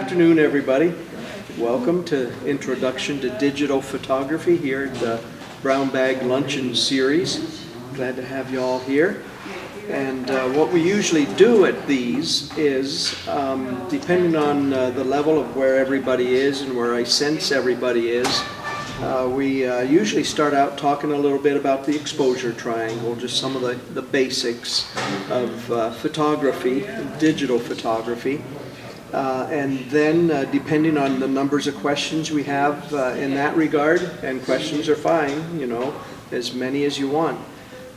afternoon, everybody. Welcome to Introduction to Digital Photography here at the Brown Bag Luncheon Series. Glad to have you all here. And what we usually do at these is, depending on the level of where everybody is and where I sense everybody is, we usually start out talking a little bit about the exposure triangle, just some of the basics of photography, digital photography. And then, depending on the numbers of questions we have in that regard, and questions are fine, you know, as many as you want.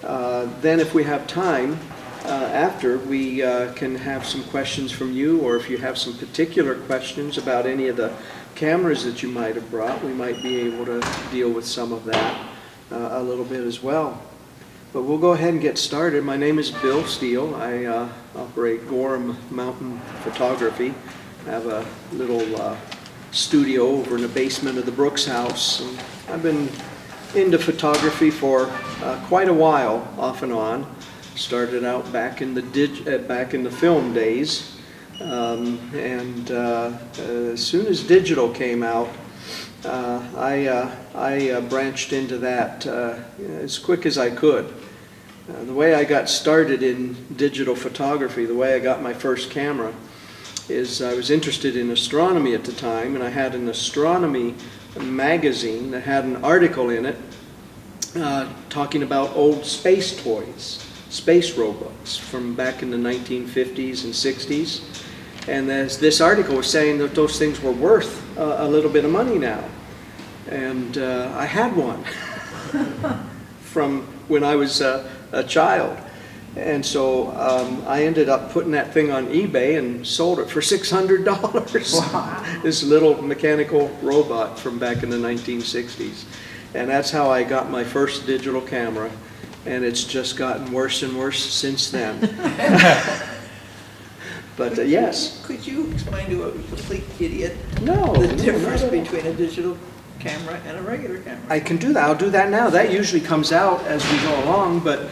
Then if we have time, after, we can have some questions from you, or if you have some particular questions about any of the cameras that you might have brought, we might be able to deal with some of that a little bit as well. But we'll go ahead and get started. My name is Bill Steele. I operate Gorham Mountain Photography. I have a little studio over in the basement of the Brooks house. And I've been into photography for quite a while, off and on. Started out back in the film days, and as soon as digital came out, I branched into that as quick as I could. The way I got started in digital photography, the way I got my first camera, is I was interested in astronomy at the time, and I had an astronomy magazine that had an article in it talking about old space toys, space robots from back in the 1950s and 60s. And as this article was saying that those things were worth a little bit of money now. And I had one from when I was a child. And so I ended up putting that thing on eBay and sold it for $600. Wow. This little mechanical robot from back in the 1960s. And that's how I got my first digital camera. And it's just gotten worse and worse since then. But yes. Could you explain to a complete idiot the difference between a digital camera and a regular camera? I can do that. I'll do that now. That usually comes out as we go along, but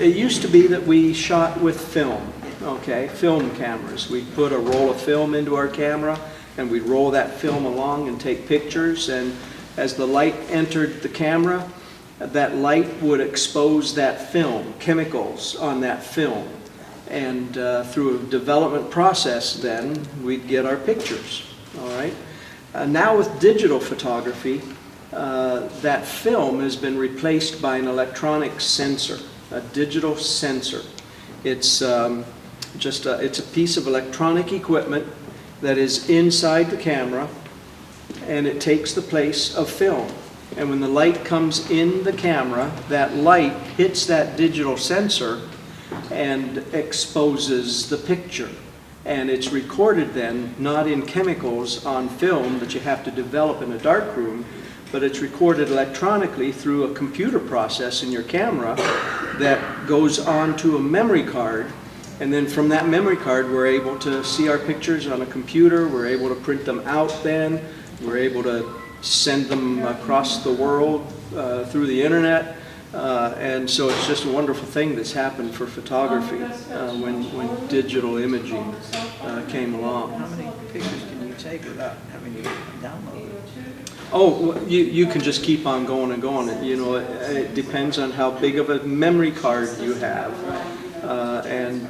it used to be that we shot with film, okay, film cameras. We'd put a roll of film into our camera, and we'd roll that film along and take pictures, and as the light entered the camera, that light would expose that film, chemicals on that film. And through a development process then, we'd get our pictures, all right? Now with digital photography, that film has been replaced by an electronic sensor, a digital sensor. It's it's a piece of electronic equipment that is inside the camera, and it takes the place of film. And when the light comes in the camera, that light hits that digital sensor and exposes the picture. And it's recorded then, not in chemicals on film that you have to develop in a darkroom, but it's recorded electronically through a computer process in your camera that goes onto a memory card. And then from that memory card, we're able to see our pictures on a computer. We're able to print them out then. We're able to send them across the world through the internet. And so it's just a wonderful thing that's happened for photography when digital imaging came along. How many pictures can you take without having to download it? Oh, you can just keep on going and going. You know, it depends on how big of a memory card you have. You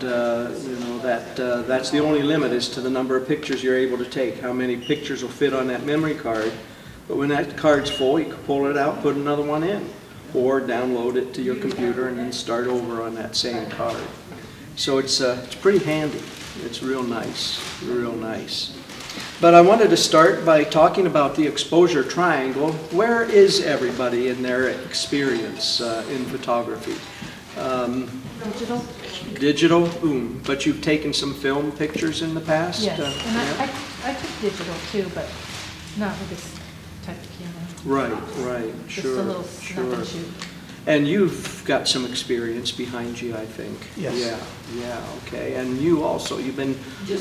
know, that's the only limit is to the number of pictures you're able to take, how many pictures will fit on that memory card. But when that card's full, you can pull it out, put another one in, or download it to your computer and then start over on that same card. So it's pretty handy. It's real nice, real nice. But I wanted to start by talking about the exposure triangle. Where is everybody in their experience in photography? Digital? Digital, but you've taken some film pictures in the past? Yes, and yeah? I took digital too, but not with this type of camera. Right, Just sure, a little snap and shoot. And you've got some experience behind you, I think. Yes. Yeah, okay. And you also, you've been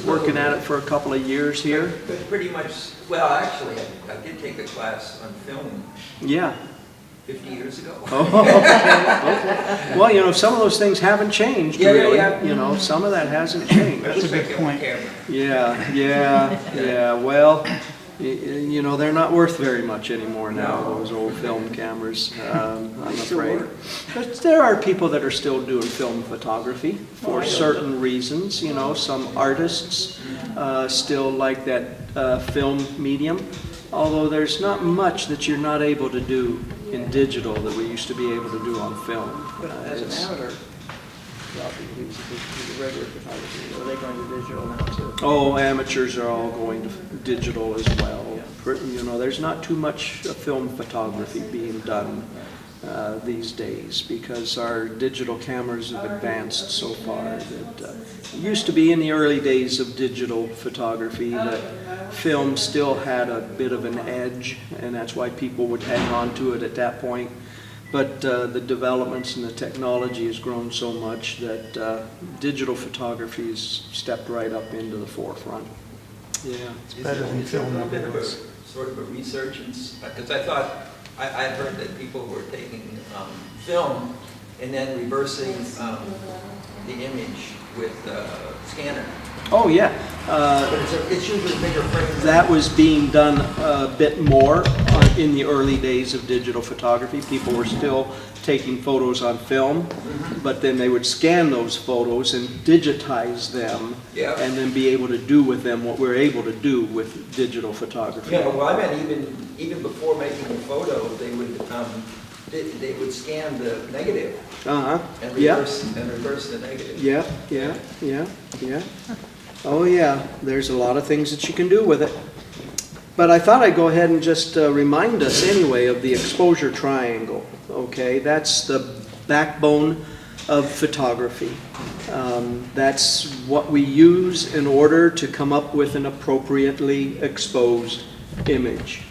working at it for a couple of years here? Pretty much, well, actually, I did take a class on film. Yeah. 50 years ago. Oh, okay. Well, you know, some of those things haven't changed, Yeah, yeah, really. yeah. You know, some of that hasn't changed. That's a good point. Yeah. Well, you know, they're not worth very much anymore now, No. those old film cameras, I'm still afraid. work. But there are people that are still doing film photography for I know certain reasons. You know, some artists still like that film medium, although there's not much that you're not able to do in digital that we used to be able to do on film. But as It's- an amateur, who's a regular photographer, are they going to digital now too? Oh, amateurs are all going to digital as well. You know, there's not too much film photography being done these days because our digital cameras have advanced so far that it used to be in the early days of digital photography that film still had a bit of an edge, and that's why people would hang on to it at that point. But the developments and the technology has grown so much that digital photography has stepped right up into the forefront. Yeah. better than Is there film a bit of a nowadays. sort of a resurgence? Because I thought, I've heard that people were taking film and then reversing the image with scanner. Oh, yeah. But it's usually bigger frames. That was being done a bit more in the early days of digital photography. People were still taking photos on film, but then they would scan those photos and digitize them, Yeah. and then be able to do with them what we're able to do with digital photography. Yeah, well, I meant even before making the photo, they would scan the negative Uh-huh. and Yeah. reverse the negative. Yeah. Oh, yeah, there's a lot of things that you can do with it. But I thought I'd go ahead and just remind us anyway of the exposure triangle, okay? That's the backbone of photography. That's what we use in order to come up with an appropriately exposed image.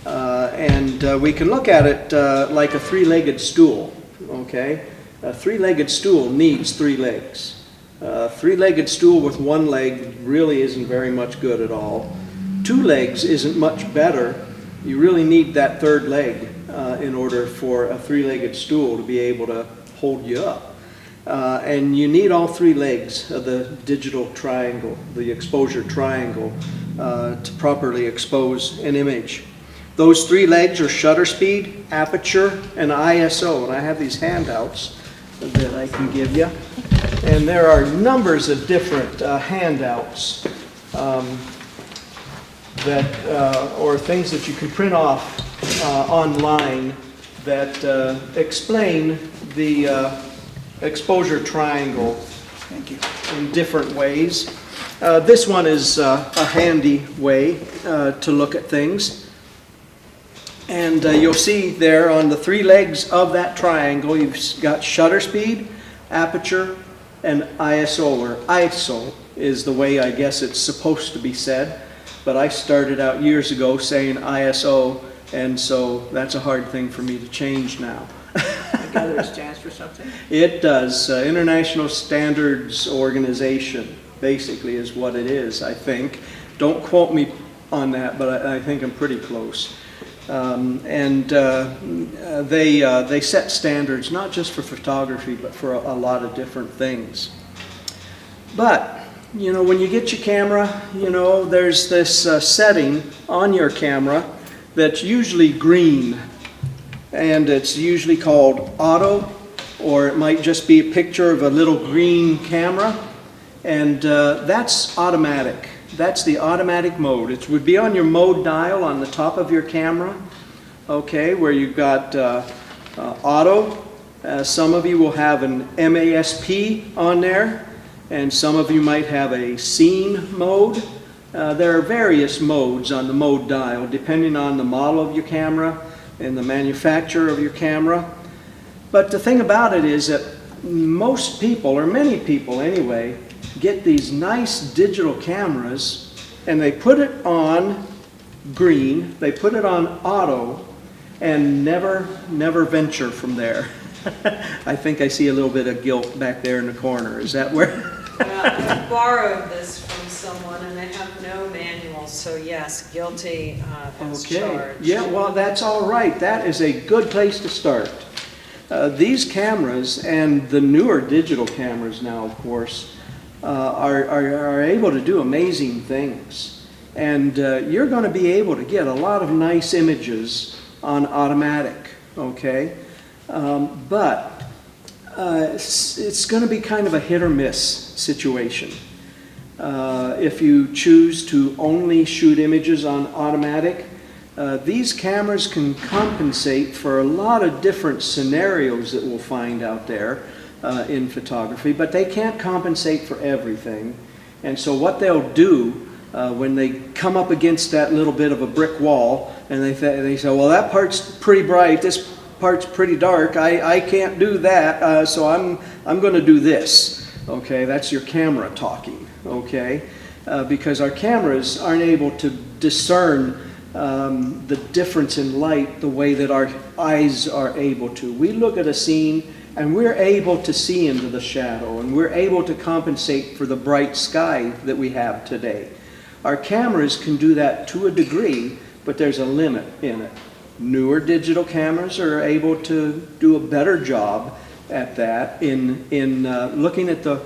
We can look at it like a three-legged stool, okay? A three-legged stool needs three legs. A three-legged stool with one leg really isn't very much good at all. Two legs isn't much better. You really need that third leg in order for a three-legged stool to be able to hold you up. And you need all three legs of the digital triangle, the exposure triangle, to properly expose an image. Those three legs are shutter speed, aperture, and ISO. And I have these handouts that I can give you. And there are numbers of different handouts or things that you can print off online that explain the exposure triangle Thank you. in different ways. This one is a handy way to look at things. And you'll see there on the three legs of that triangle, you've got shutter speed, aperture, and ISO, or ISO is the way I guess it's supposed to be said. But I started out years ago saying ISO, and so that's a hard thing for me to change now. I gather it stands for something? It does. International Standards Organization, basically, is what it is, I think. Don't quote me on that, but I think I'm pretty close. They set standards not just for photography, but for a lot of different things. But, you know, when you get your camera, you know, there's this setting on your camera that's usually green. And it's usually called auto, or it might just be a picture of a little green camera. And that's automatic. That's the automatic mode. It would be on your mode dial on the top of your camera, okay, where you've got auto. Some of you will have an MASP on there, and some of you might have a scene mode. There are various modes on the mode dial depending on the model of your camera and the manufacturer of your camera. But the thing about it is that most people, or many people anyway, get these nice digital cameras and they put it on green, they put it on auto, and never venture from there. I think I see a little bit of guilt back there in the corner. Is that where? Well, I borrowed this from someone and they have no manual, so yes, guilty as Okay, charged. yeah, well, that's all right. That is a good place to start. These cameras and the newer digital cameras now, of course, are able to do amazing things. And you're going to be able to get a lot of nice images on automatic, okay? But it's going to be kind of a hit or miss situation. If you choose to only shoot images on automatic, these cameras can compensate for a lot of different scenarios that we'll find out there in photography, but they can't compensate for everything. And so what they'll do when they come up against that little bit of a brick wall and they say, well, that part's pretty bright, this part's pretty dark, I can't do that, so I'm going to do this. Okay, that's your camera talking, okay? Because our cameras aren't able to discern the difference in light the way that our eyes are able to. We look at a scene and we're able to see into the shadow, and we're able to compensate for the bright sky that we have today. Our cameras can do that to a degree, but there's a limit in it. Newer digital cameras are able to do a better job at that in looking at the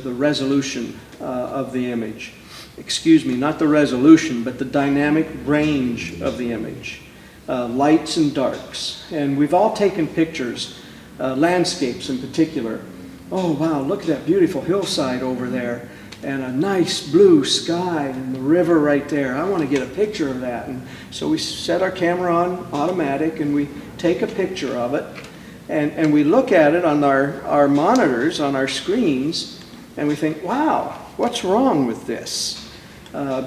resolution of the image. Excuse me, not the resolution, but the dynamic range of the image, lights and darks. And we've all taken pictures, landscapes in particular. Oh wow, look at that beautiful hillside over there, and a nice blue sky and the river right there. I want to get a picture of that. And so we set our camera on automatic and we take a picture of it, and we look at it on our monitors, on our screens, and we think, wow, what's wrong with this?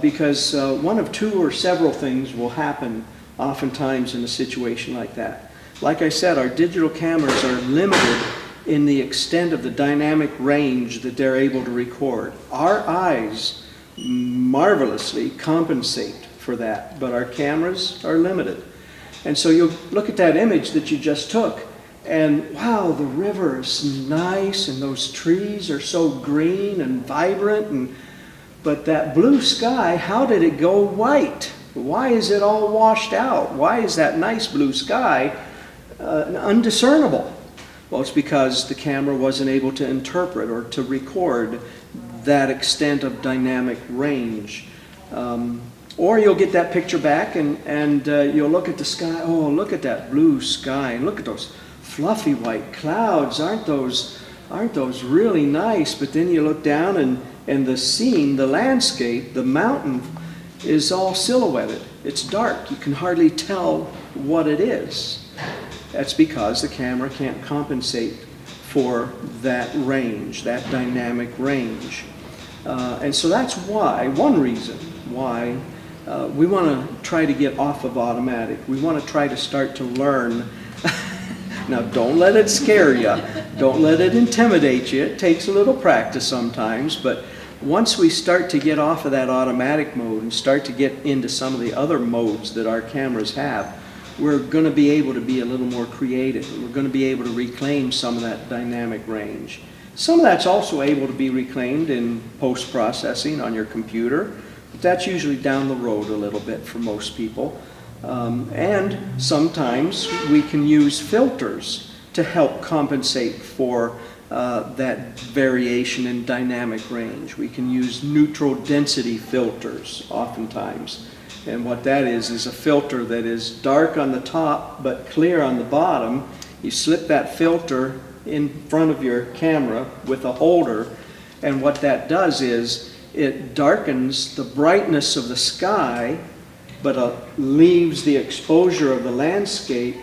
Because one of two or several things will happen oftentimes in a situation like that. Like I said, our digital cameras are limited in the extent of the dynamic range that they're able to record. Our eyes marvelously compensate for that, but our cameras are limited. And so you'll look at that image that you just took, and wow, the river is nice, and those trees are so green and vibrant, but that blue sky, how did it go white? Why is it all washed out? Why is that nice blue sky undiscernible? Well, it's because the camera wasn't able to interpret or to record that extent of dynamic range. Or you'll get that picture back and you'll look at the sky. Oh, look at that blue sky, and look at those fluffy white clouds. Aren't those really nice? But then you look down and the scene, the landscape, the mountain is all silhouetted. It's dark. You can hardly tell what it is. That's because the camera can't compensate for that range, that dynamic range. And so that's why, one reason why we want to try to get off of automatic. We want to try to start to learn. Now, don't let it scare you. Don't let it intimidate you. It takes a little practice sometimes, but once we start to get off of that automatic mode and start to get into some of the other modes that our cameras have, we're going to be able to be a little more creative. We're going to be able to reclaim some of that dynamic range. Some of that's also able to be reclaimed in post-processing on your computer, but that's usually down the road a little bit for most people. And sometimes we can use filters to help compensate for that variation in dynamic range. We can use neutral density filters oftentimes. And what that is a filter that is dark on the top but clear on the bottom. You slip that filter in front of your camera with a holder, and what that does is it darkens the brightness of the sky but leaves the exposure of the landscape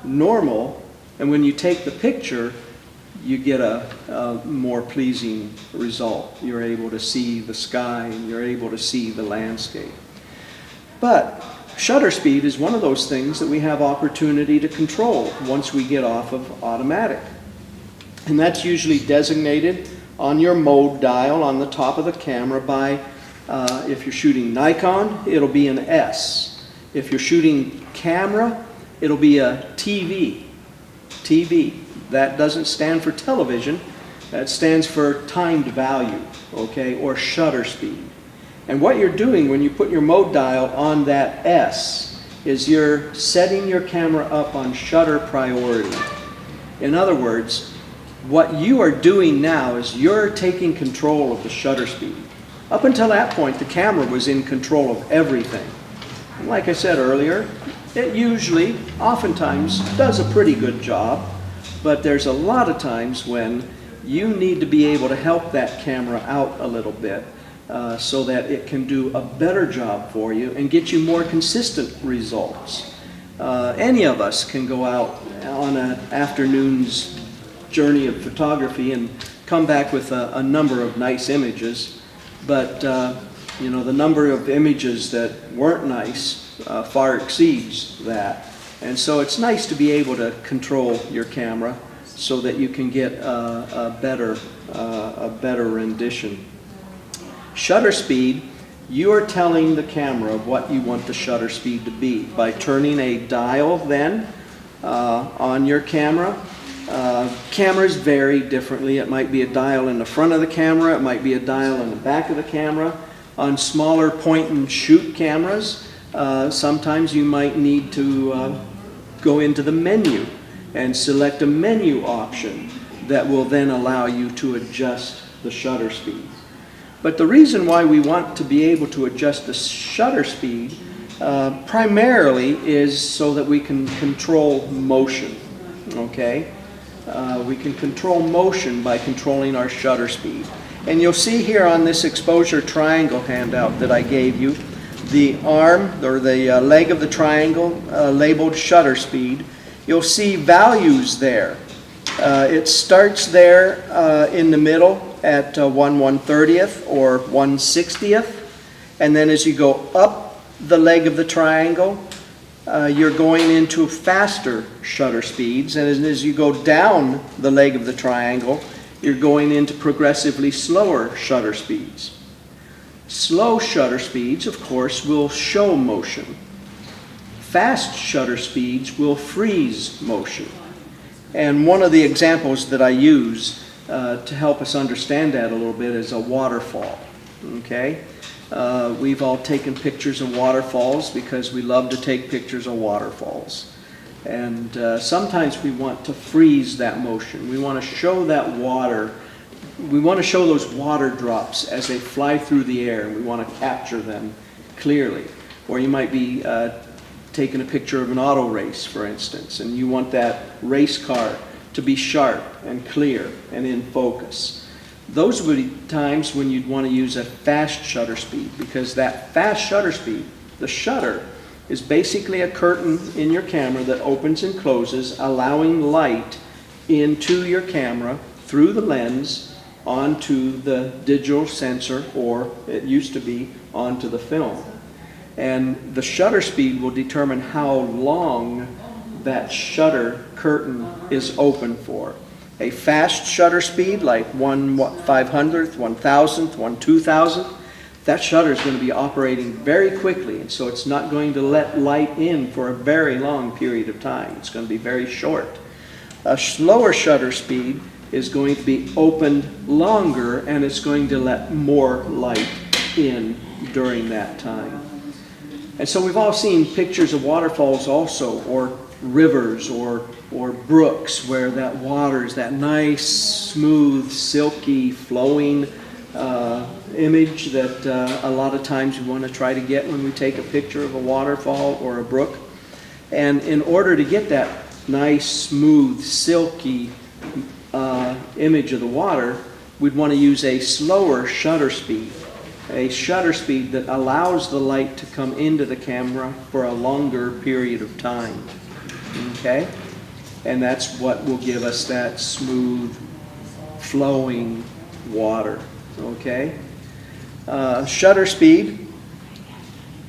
normal, and when you take the picture you get a more pleasing result. You're able to see the sky and you're able to see the landscape. But shutter speed is one of those things that we have opportunity to control once we get off of automatic. And that's usually designated on your mode dial on the top of the camera by, if you're shooting Nikon, it'll be an S. If you're shooting camera, it'll be a TV. TV. That doesn't stand for television. That stands for timed value, okay, or shutter speed. And what you're doing when you put your mode dial on that S is you're setting your camera up on shutter priority. In other words, what you are doing now is you're taking control of the shutter speed. Up until that point, the camera was in control of everything. And like I said earlier, it usually, oftentimes, does a pretty good job, but there's a lot of times when you need to be able to help that camera out a little bit so that it can do a better job for you and get you more consistent results. Any of us can go out on an afternoon's journey of photography and come back with a number of nice images, but you know, the number of images that weren't nice far exceeds that. And so it's nice to be able to control your camera so that you can get a better rendition. Shutter speed, you are telling the camera what you want the shutter speed to be by turning a dial then on your camera. Cameras vary differently. It might be a dial in the front of the camera, it might be a dial in the back of the camera. On smaller point and shoot cameras, sometimes you might need to go into the menu and select a menu option that will then allow you to adjust the shutter speed. But the reason why we want to be able to adjust the shutter speed primarily is so that we can control motion, okay? We can control motion by controlling our shutter speed. And you'll see here on this exposure triangle handout that I gave you, the arm or the leg of the triangle labeled shutter speed. You'll see values there. It starts there in the middle at 1/130th or 1/60th, and then as you go up the leg of the triangle, you're going into faster shutter speeds, and as you go down the leg of the triangle, you're going into progressively slower shutter speeds. Slow shutter speeds, of course, will show motion. Fast shutter speeds will freeze motion. And one of the examples that I use to help us understand that a little bit is a waterfall. Okay? We've all taken pictures of waterfalls because we love to take pictures of waterfalls. And sometimes we want to freeze that motion. We want to show that water. We want to show those water drops as they fly through the air, and we want to capture them clearly. Or you might be taking a picture of an auto race, for instance, and you want that race car to be sharp and clear and in focus. Those would be times when you'd want to use a fast shutter speed, because that fast shutter speed, the shutter, is basically a curtain in your camera that opens and closes, allowing light into your camera through the lens onto the digital sensor, or it used to be onto the film. And the shutter speed will determine how long that shutter curtain is open for. A fast shutter speed, like 1/500th, 1,000th, 1/2000th, that shutter is going to be operating very quickly, and so it's not going to let light in for a very long period of time. It's going to be very short. A slower shutter speed is going to be opened longer, and it's going to let more light in during that time. And so we've all seen pictures of waterfalls also, or rivers, or brooks, where that water is that nice, smooth, silky, flowing image that a lot of times we want to try to get when we take a picture of a waterfall or a brook. And in order to get that nice, smooth, silky image of the water, we'd want to use a slower shutter speed. A shutter speed that allows the light to come into the camera for a longer period of time. Okay? And that's what will give us that smooth, flowing water. Okay? Shutter speed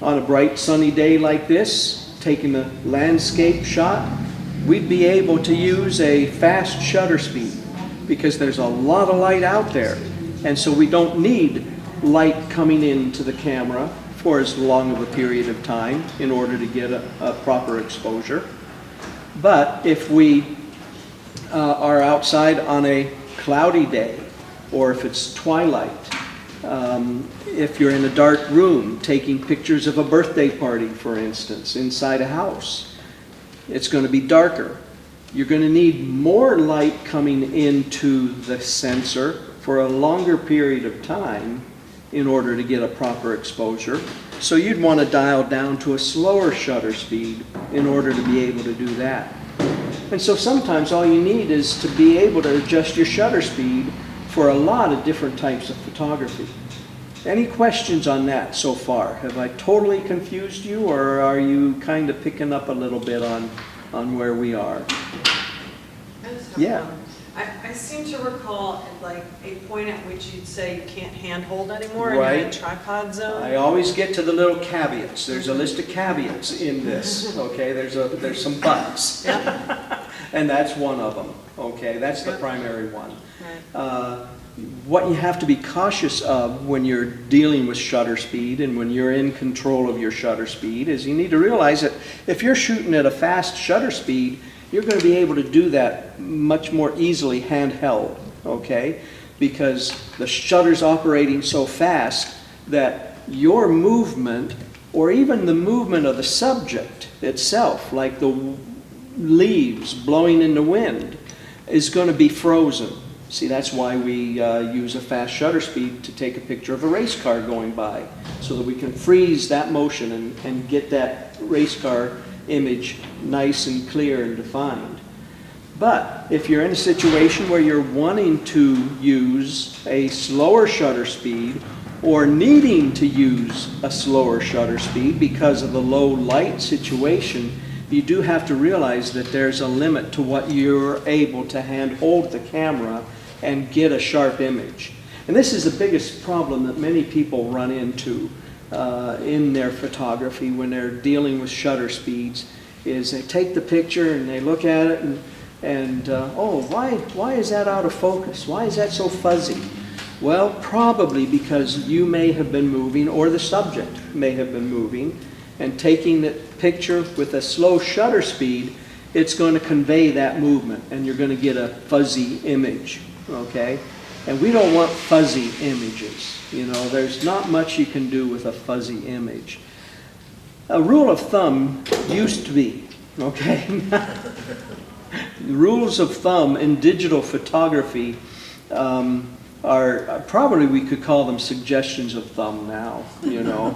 on a bright sunny day like this, taking a landscape shot, we'd be able to use a fast shutter speed because there's a lot of light out there, and so we don't need light coming into the camera for as long of a period of time in order to get a proper exposure. But if we are outside on a cloudy day, or if it's twilight. If you're in a dark room, taking pictures of a birthday party, for instance, inside a house, it's going to be darker. You're going to need more light coming into the sensor for a longer period of time in order to get a proper exposure. So you'd want to dial down to a slower shutter speed in order to be able to do that. And so sometimes all you need is to be able to adjust your shutter speed for a lot of different types of photography. Any questions on that so far? Have I totally confused you, or are you kind of picking up a little bit on where we are? Yeah. I seem to recall like a point at which you'd say you can't handhold anymore and Right. you're in tripod zone. I always get to the little caveats. There's a list of caveats in this, okay? There's some buts. And that's one of them, okay? That's the primary one. Right. What you have to be cautious of when you're dealing with shutter speed and when you're in control of your shutter speed is you need to realize that if you're shooting at a fast shutter speed, you're going to be able to do that much more easily handheld, okay? Because the shutter's operating so fast that your movement, or even the movement of the subject itself, like the leaves blowing in the wind, is going to be frozen. See, that's why we use a fast shutter speed to take a picture of a race car going by, so that we can freeze that motion and get that race car image nice and clear and defined. But if you're in a situation where you're wanting to use a slower shutter speed or needing to use a slower shutter speed because of the low light situation, you do have to realize that there's a limit to what you're able to handhold the camera and get a sharp image. And this is the biggest problem that many people run into in their photography when they're dealing with shutter speeds, is they take the picture and they look at it and oh, why is that out of focus? Why is that so fuzzy? Well, probably because you may have been moving, or the subject may have been moving, and taking the picture with a slow shutter speed, it's going to convey that movement and you're going to get a fuzzy image, okay? And we don't want fuzzy images. You know, there's not much you can do with a fuzzy image. A rule of thumb used to be, okay? The rules of thumb in digital photography are probably, we could call them suggestions of thumb now, you know,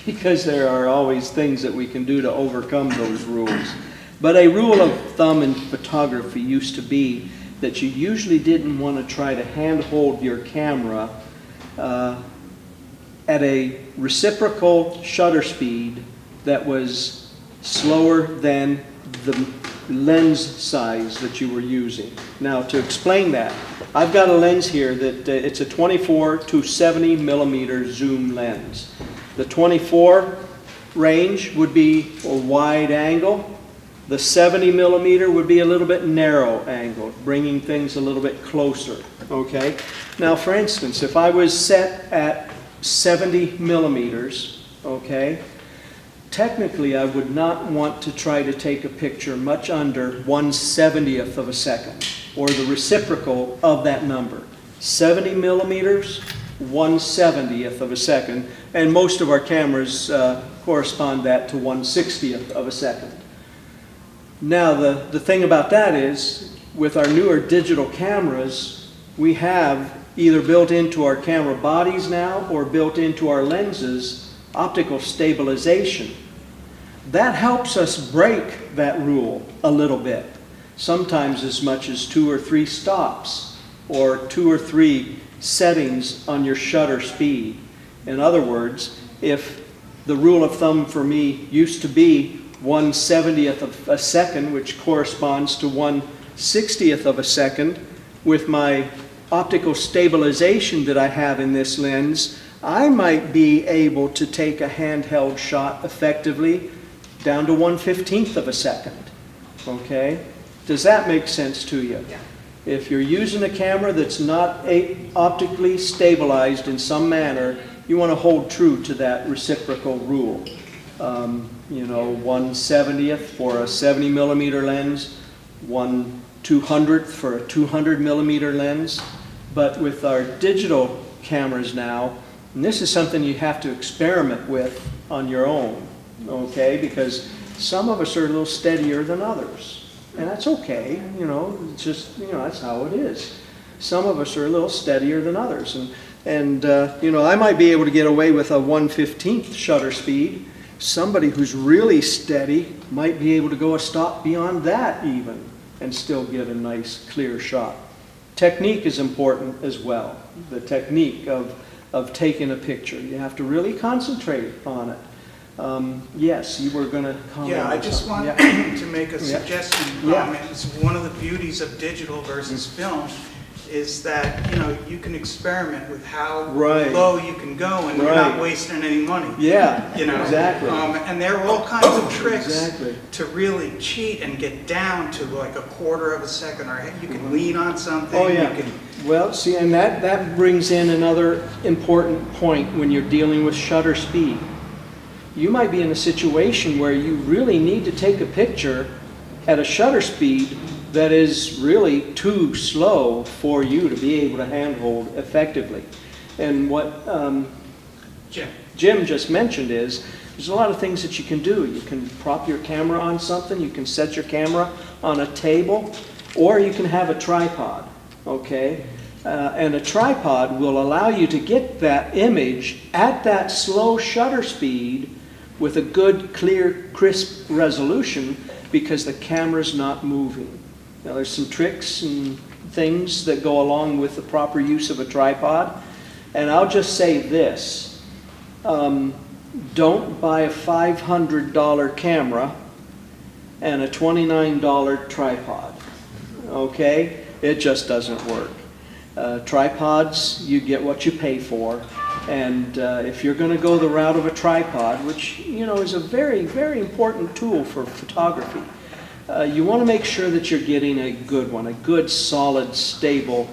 because there are always things that we can do to overcome those rules. But a rule of thumb in photography used to be that you usually didn't want to try to handhold your camera at a reciprocal shutter speed that was slower than the lens size that you were using. Now, to explain that, I've got a lens here that it's a 24 to 70 millimeter zoom lens. The 24 range would be a wide angle. The 70 millimeter would be a little bit narrow angle, bringing things a little bit closer, okay? Now, for instance, if I was set at 70 millimeters, okay, technically I would not want to try to take a picture much under 1/70th of a second, or the reciprocal of that number. 70 millimeters, 1/70th of a second, and most of our cameras correspond that to 1/60th of a second. Now, the thing about that is, with our newer digital cameras, we have either built into our camera bodies now or built into our lenses optical stabilization. That helps us break that rule a little bit, sometimes as much as 2 or 3 stops or 2 or 3 settings on your shutter speed. In other words, if the rule of thumb for me used to be 1/70th of a second, which corresponds to 1/60th of a second, with my optical stabilization that I have in this lens, I might be able to take a handheld shot effectively down to 1/15th of a second. Okay? Does that make sense to you? Yeah. If you're using a camera that's not optically stabilized in some manner, you want to hold true to that reciprocal rule. You know, 1/70th for a 70 millimeter lens, 200 for a 200 millimeter lens. But with our digital cameras now, and this is something you have to experiment with on your own, okay? Because some of us are a little steadier than others. And that's okay, you know, it's just, you know, that's how it is. Some of us are a little steadier than others. And you know, I might be able to get away with a 1/15th shutter speed. Somebody who's really steady might be able to go a stop beyond that even and still get a nice clear shot. Technique is important as well. The technique of taking a picture. You have to really concentrate on it. Yes, you were going to comment. Yeah, I on just something. want Yeah. to make a suggestion. Yeah. It's one of the beauties of digital versus film is that, you know, you can experiment with how Right. low you can go and you're not Right. wasting any money. Yeah, You know, exactly. and there are all kinds of tricks Exactly. to really cheat and get down to like a quarter of a second, or you can lean on something. Oh, yeah. You can, Well, see, and that brings in another important point when you're dealing with shutter speed. You might be in a situation where you really need to take a picture at a shutter speed that is really too slow for you to be able to handhold effectively. And what Jim just mentioned is, there's a lot of things that you can do. You can prop your camera on something, you can set your camera on a table, or you can have a tripod, okay? And a tripod will allow you to get that image at that slow shutter speed with a good, clear, crisp resolution because the camera's not moving. Now, there's some tricks and things that go along with the proper use of a tripod. And I'll just say this. Don't buy a $500 camera and a $29 tripod. Okay? It just doesn't work. Tripods, you get what you pay for. And if you're going to go the route of a tripod, which, you know, is a very, very important tool for photography, you want to make sure that you're getting a good one, a good, solid, stable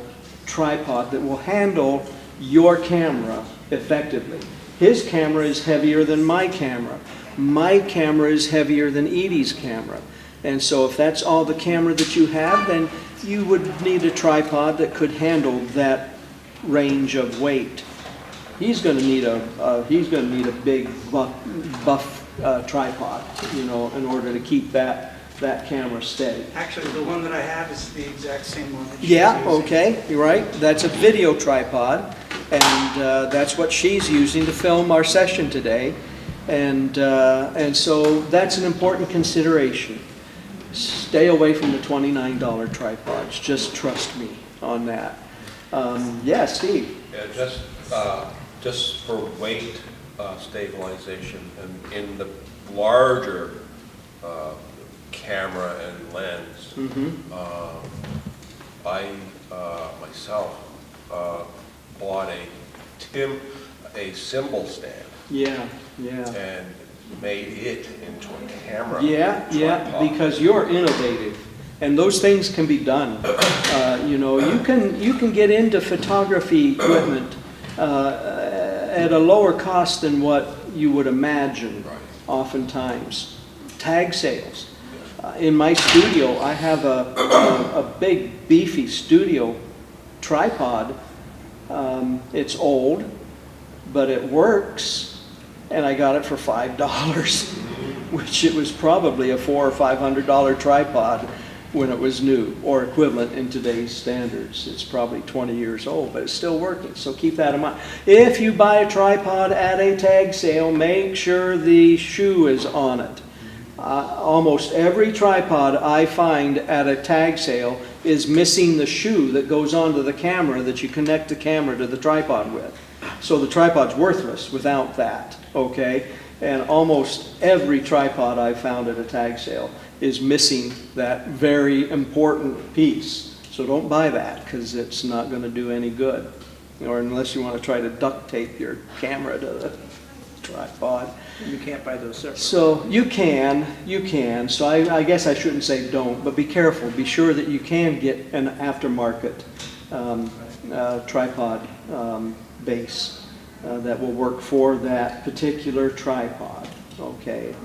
tripod that will handle your camera effectively. His camera is heavier than my camera. My camera is heavier than Edie's camera. And so if that's all the camera that you have, then you would need a tripod that could handle that range of weight. He's going to need a big buff tripod, you know, in order to keep that camera steady. actually, the one that I have is the exact same one that she's Yeah, using. okay, you're right. That's a video tripod, and that's what she's using to film our session today. And so that's an important consideration. Stay away from the $29 tripods. Just trust me on that. Yeah, Steve. Yeah, just for weight stabilization, and in the larger camera and lens, I myself bought a cymbal stand Yeah, yeah. and made it into a camera. Yeah, tripod. because you're innovative, and those things can be done. You know, you can get into photography equipment at a lower cost than what you would imagine. Right. Oftentimes, tag sales. In my studio, I have a big, beefy studio tripod. It's old, but it works, and I got it for $5, which it was probably a $400 or $500 tripod when it was new, or equivalent in today's standards. It's probably 20 years old, but it's still working, so keep that in mind. If you buy a tripod at a tag sale, make sure the shoe is on it. Almost every tripod I find at a tag sale is missing the shoe that goes onto the camera that you connect the camera to the tripod with. So the tripod's worthless without that, okay? And almost every tripod I've found at a tag sale is missing that very important piece. So don't buy that, because it's not going to do any good. Or unless you want to try to duct tape your camera to the tripod. You can't buy those separate. So you can. So I guess I shouldn't say don't, but be careful. Be sure that you can get an aftermarket tripod base that will work for that particular tripod. Okay.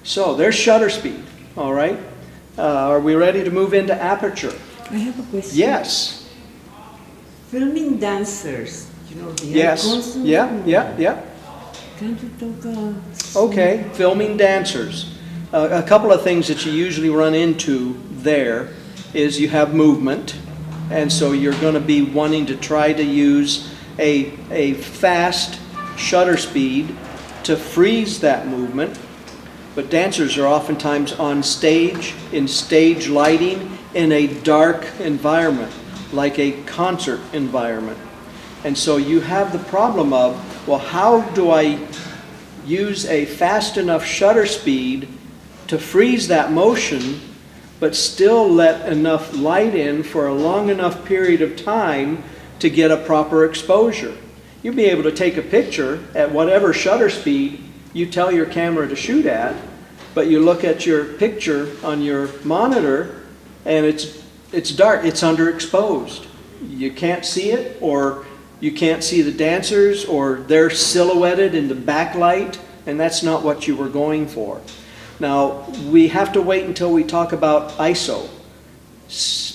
So there's shutter speed. All right. Are we ready to move into aperture? I have a question. Yes. Filming dancers, you know, they are Yes. constantly. Yeah. Can you talk? Okay, filming dancers. A couple of things that you usually run into there is you have movement, and so you're going to be wanting to try to use a fast shutter speed to freeze that movement. But dancers are oftentimes on stage, in stage lighting, in a dark environment, like a concert environment. And so you have the problem of, well, how do I use a fast enough shutter speed to freeze that motion, but still let enough light in for a long enough period of time to get a proper exposure? You'll be able to take a picture at whatever shutter speed you tell your camera to shoot at, but you look at your picture on your monitor and it's dark, it's underexposed. You can't see it, or you can't see the dancers, or they're silhouetted in the backlight, and that's not what you were going for. Now, we have to wait until we talk about ISO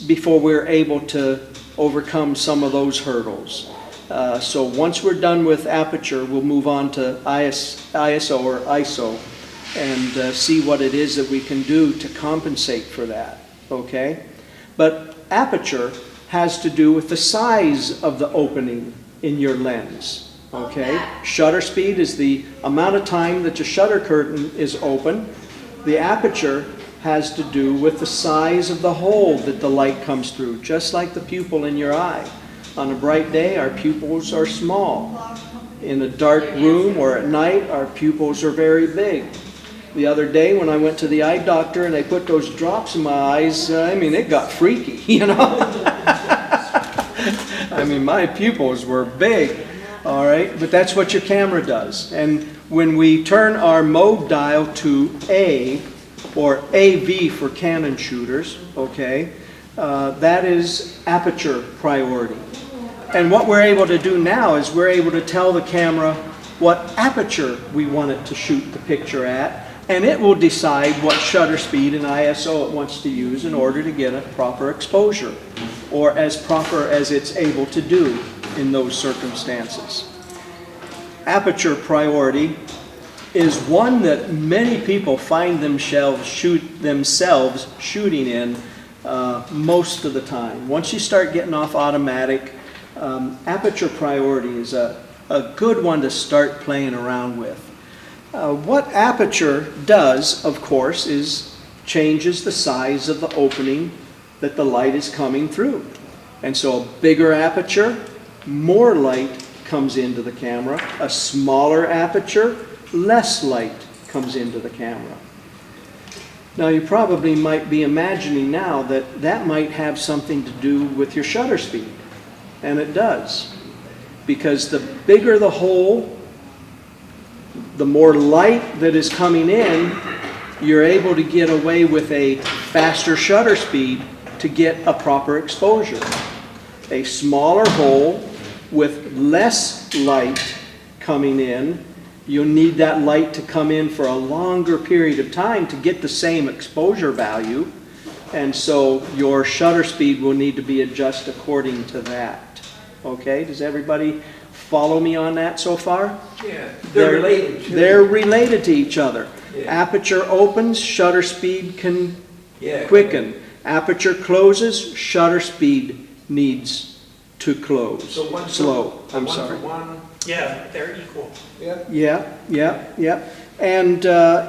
before we're able to overcome some of those hurdles. So once we're done with aperture, we'll move on to ISO or ISO and see what it is that we can do to compensate for that, okay? But aperture has to do with the size of the opening in your lens, okay? Shutter speed is the amount of time that your shutter curtain is open. The aperture has to do with the size of the hole that the light comes through, just like the pupil in your eye. On a bright day, our pupils are small. In a dark room or at night, our pupils are very big. The other day when I went to the eye doctor and they put those drops in my eyes, I mean, it got freaky, you know? I mean, my pupils were big, all right? But that's what your camera does. And when we turn our mode dial to A, or AV for Canon shooters, okay, that is aperture priority. And what we're able to do now is we're able to tell the camera what aperture we want it to shoot the picture at, and it will decide what shutter speed and ISO it wants to use in order to get a proper exposure, or as proper as it's able to do in those circumstances. Aperture priority is one that many people find themselves shooting in most of the time. Once you start getting off automatic, aperture priority is a good one to start playing around with. What aperture does, of course, is changes the size of the opening that the light is coming through. And so a bigger aperture, more light comes into the camera. A smaller aperture, less light comes into the camera. Now you probably might be imagining now that that might have something to do with your shutter speed. And it does. Because the bigger the hole, the more light that is coming in, you're able to get away with a faster shutter speed to get a proper exposure. A smaller hole with less light coming in, you'll need that light to come in for a longer period of time to get the same exposure value, and so your shutter speed will need to be adjusted according to that. Okay, does everybody follow me on that so far? Yeah, they're related. They're related to each other. Yeah. Aperture opens, shutter speed can Yeah. quicken. Aperture closes, shutter speed needs to close. So one Slow, I'm one sorry. for one. Yeah, they're equal. Yeah. Yeah. And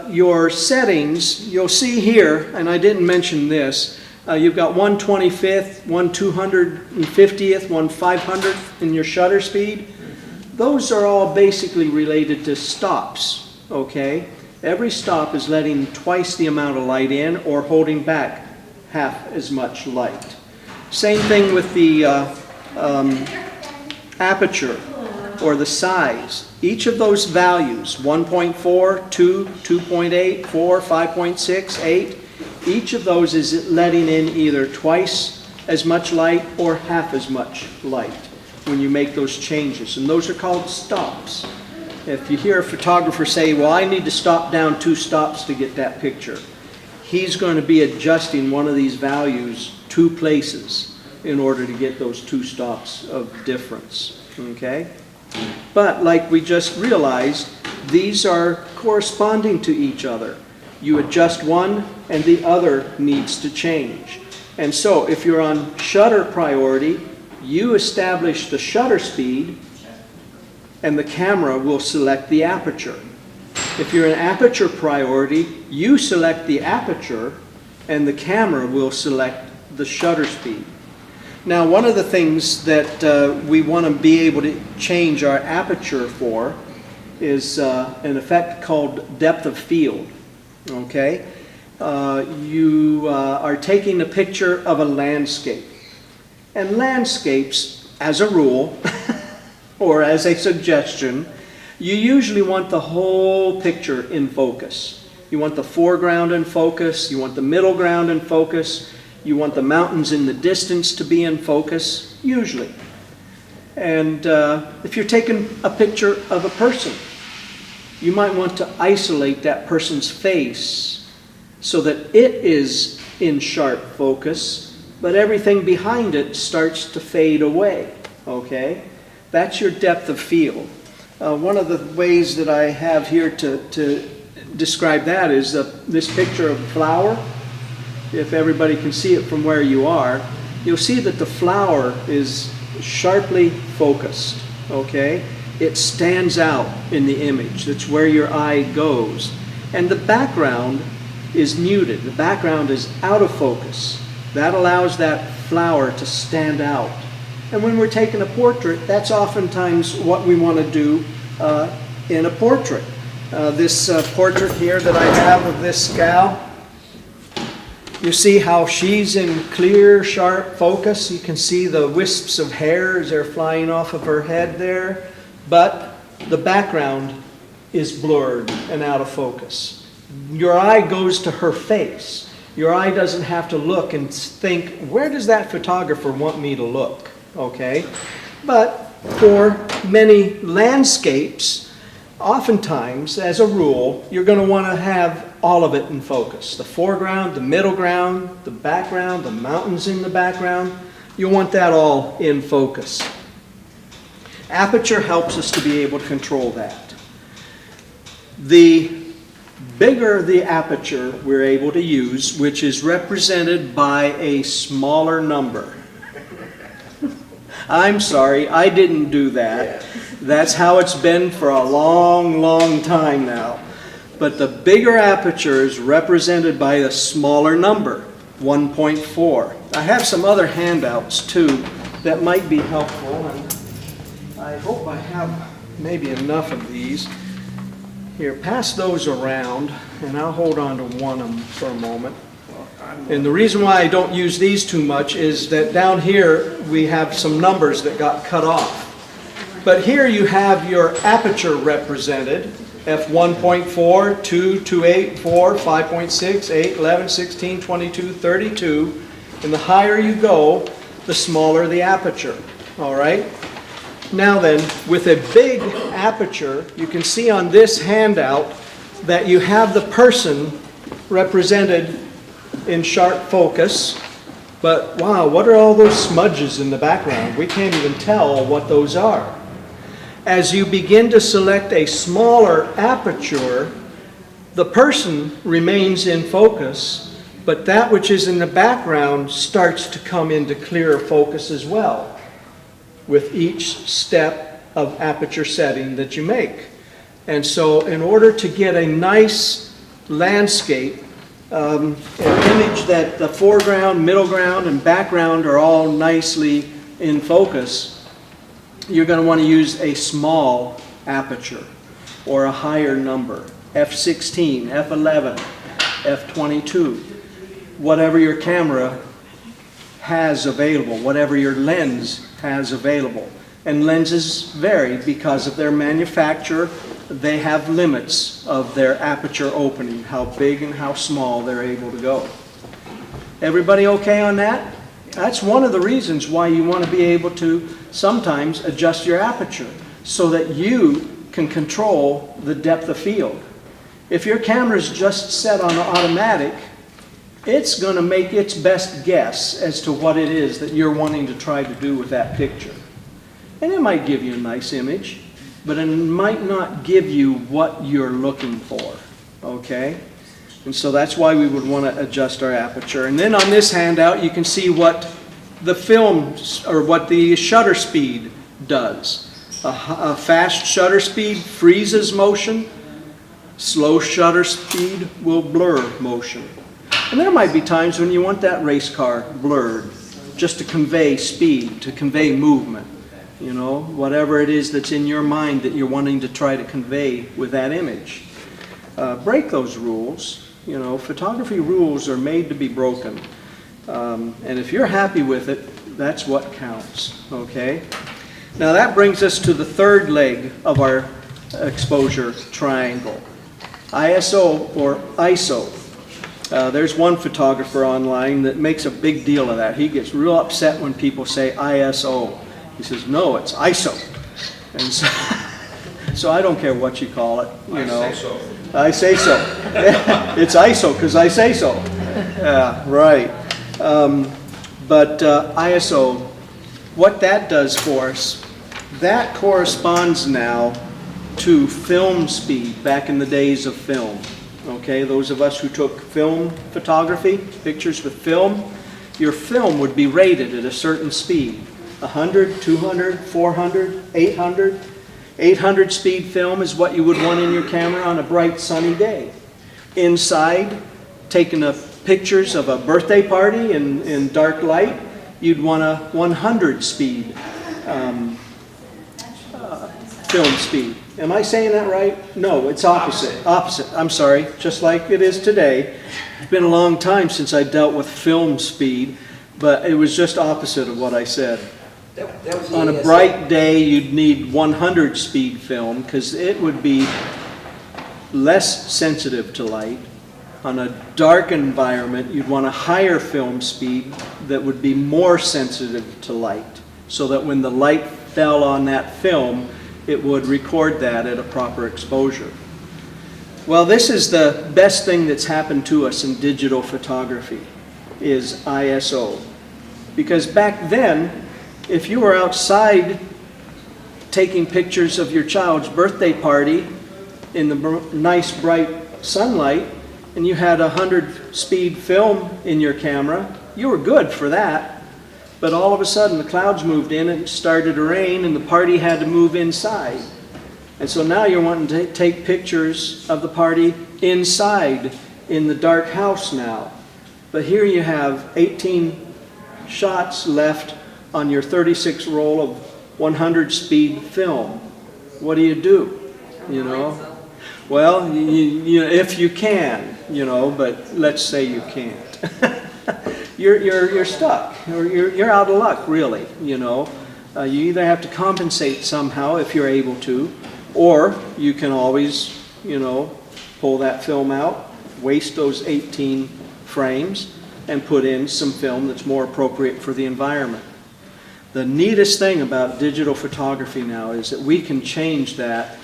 your settings, you'll see here, and I didn't mention this, you've got 1/25th, 1/250th, 1/500th in your shutter speed. Those are all basically related to stops, okay? Every stop is letting twice the amount of light in or holding back half as much light. Same thing with the aperture or the size. Each of those values, 1.4, 2, 2.8, 4, 5.6, 8, each of those is letting in either twice as much light or half as much light when you make those changes. And those are called stops. If you hear a photographer say, well, I need to stop down 2 stops to get that picture, he's going to be adjusting one of these values 2 places in order to get those 2 stops of difference, okay? But like we just realized, these are corresponding to each other. You adjust one and the other needs to change. And so if you're on shutter priority, you establish the shutter speed and the camera will select the aperture. If you're in aperture priority, you select the aperture and the camera will select the shutter speed. Now, one of the things that we want to be able to change our aperture for is an effect called depth of field. Okay? You are taking a picture of a landscape. And landscapes, as a rule, or as a suggestion, you usually want the whole picture in focus. You want the foreground in focus, you want the middle ground in focus, you want the mountains in the distance to be in focus, usually. And if you're taking a picture of a person, you might want to isolate that person's face so that it is in sharp focus, but everything behind it starts to fade away, okay? That's your depth of field. One of the ways that I have here to describe that is this picture of a flower. If everybody can see it from where you are, you'll see that the flower is sharply focused, okay? It stands out in the image. That's where your eye goes. And the background is muted. The background is out of focus. That allows that flower to stand out. And when we're taking a portrait, that's oftentimes what we want to do in a portrait. This portrait here that I have of this gal, you see how she's in clear, sharp focus. You can see the wisps of hair as they're flying off of her head there. But the background is blurred and out of focus. Your eye goes to her face. Your eye doesn't have to look and think, where does that photographer want me to look? Okay? But for many landscapes, oftentimes, as a rule, you're going to want to have all of it in focus. The foreground, the middle ground, the background, the mountains in the background. You want that all in focus. Aperture helps us to be able to control that. The bigger the aperture we're able to use, which is represented by a smaller number. I'm sorry, I didn't do that. That's how it's been for a long, long time now. But the bigger aperture is represented by a smaller number, 1.4. I have some other handouts too that might be helpful, and I hope I have maybe enough of these. Here, pass those around, and I'll hold on to one of them for a moment. And the reason why I don't use these too much is that down here we have some numbers that got cut off. But here you have your aperture represented, f1.4, 2, 2.8, 4, 5.6, 8, 11, 16, 22, 32. And the higher you go, the smaller the aperture. All right? Now then, with a big aperture, you can see on this handout that you have the person represented in sharp focus. But wow, what are all those smudges in the background? We can't even tell what those are. As you begin to select a smaller aperture, the person remains in focus, but that which is in the background starts to come into clearer focus as well, with each step of aperture setting that you make. And so in order to get a nice landscape, an image that the foreground, middle ground, and background are all nicely in focus, you're going to want to use a small aperture or a higher number, f16, f11, f22, whatever your camera has available, whatever your lens has available. And lenses vary because of their manufacture. They have limits of their aperture opening, how big and how small they're able to go. Everybody okay on that? That's one of the reasons why you want to be able to sometimes adjust your aperture so that you can control the depth of field. If your camera is just set on automatic, it's going to make its best guess as to what it is that you're wanting to try to do with that picture. And it might give you a nice image, but it might not give you what you're looking for, okay? And so that's why we would want to adjust our aperture. And then on this handout, you can see what the film, or what the shutter speed does. A fast shutter speed freezes motion. Slow shutter speed will blur motion. And there might be times when you want that race car blurred, just to convey speed, to convey movement. You know, whatever it is that's in your mind that you're wanting to try to convey with that image. Break those rules. You know, photography rules are made to be broken. And if you're happy with it, that's what counts, okay? Now that brings us to the third leg of our exposure triangle. ISO or ISO. There's one photographer online that makes a big deal of that. He gets real upset when people say ISO. He says, no, it's ISO. And so I don't care what you call it, you know. I say so. I say so. It's ISO because I say so. Yeah, right. But ISO, what that does for us, that corresponds now to film speed back in the days of film. Okay, those of us who took film photography, pictures with film, your film would be rated at a certain speed. 100, 200, 400, 800. 800 speed film is what you would want in your camera on a bright sunny day. Inside, taking pictures of a birthday party in dark light, you'd want a 100 speed film speed. Am I saying that right? No, it's opposite. Opposite. I'm sorry. Just like it is today. It's been a long time since I dealt with film speed, but it was just opposite of what I said. That was On a the bright day, you'd need 100 speed film because it would be less sensitive to light. On a dark environment, you'd want a higher film speed that would be more sensitive to light, so that when the light fell on that film, it would record that at a proper exposure. Well, this is the best thing that's happened to us in digital photography, is ISO. Because back then, if you were outside taking pictures of your child's birthday party in the nice bright sunlight, and you had 100 speed film in your camera, you were good for that. But all of a sudden the clouds moved in and it started to rain and the party had to move inside. And so now you're wanting to take pictures of the party inside in the dark house now. But here you have 18 shots left on your 36 roll of 100 speed film. What do? You know? Well, you if you can, you know, but let's say you can't. You're stuck, or you're out of luck, really, you know. You either have to compensate somehow if you're able to, or you can always, you know, pull that film out, waste those 18 frames, and put in some film that's more appropriate for the environment. The neatest thing about digital photography now is that we can change that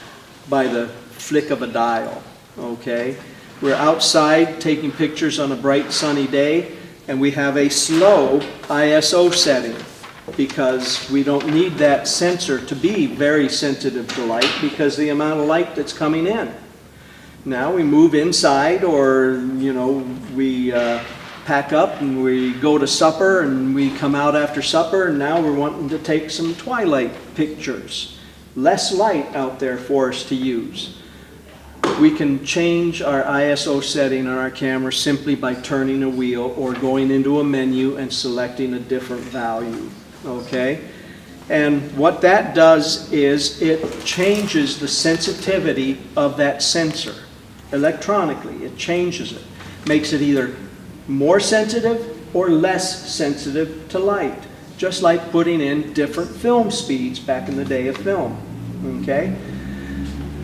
by the flick of a dial, okay? We're outside taking pictures on a bright sunny day, and we have a slow ISO setting because we don't need that sensor to be very sensitive to light because the amount of light that's coming in. Now we move inside, or, you know, we pack up and we go to supper and we come out after supper, and now we're wanting to take some twilight pictures. Less light out there for us to use. We can change our ISO setting on our camera simply by turning a wheel or going into a menu and selecting a different value, okay? And what that does is it changes the sensitivity of that sensor electronically. It changes it, makes it either more sensitive or less sensitive to light, just like putting in different film speeds back in the day of film, okay?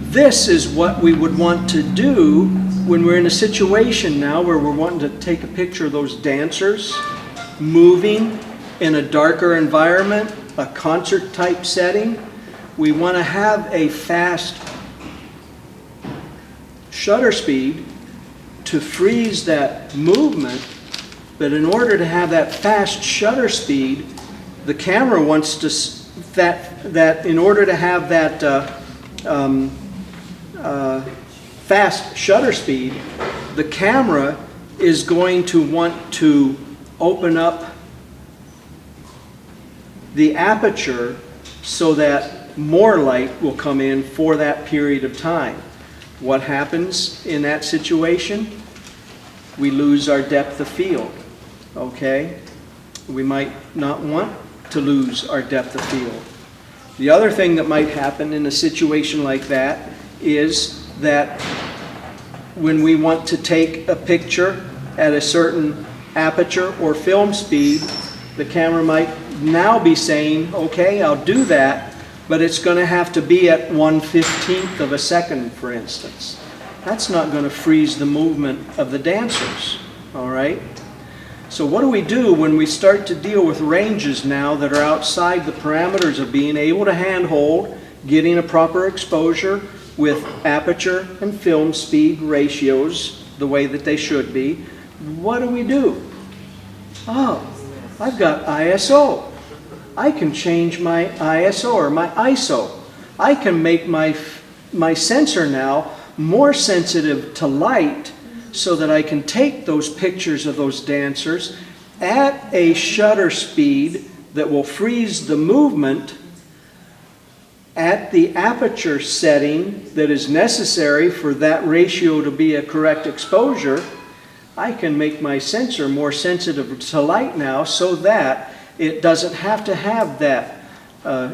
This is what we would want to do when we're in a situation now where we're wanting to take a picture of those dancers moving in a darker environment, a concert type setting. We want to have a fast shutter speed to freeze that movement But in order to have that fast shutter speed, the camera wants to, that in order to have that fast shutter speed, the camera is going to want to open up the aperture so that more light will come in for that period of time. What happens in that situation? We lose our depth of field, okay? We might not want to lose our depth of field. The other thing that might happen in a situation like that is that when we want to take a picture at a certain aperture or film speed, the camera might now be saying, okay, I'll do that, but it's going to have to be at 1/15 of a second, for instance. That's not going to freeze the movement of the dancers, all right? So what do we do when we start to deal with ranges now that are outside the parameters of being able to handhold, getting a proper exposure with aperture and film speed ratios the way that they should be? What do? Oh, I've got ISO. I can change my ISO or my ISO. I can make my sensor now more sensitive to light so that I can take those pictures of those dancers at a shutter speed that will freeze the movement at the aperture setting that is necessary for that ratio to be a correct exposure. I can make my sensor more sensitive to light now so that it doesn't have to have that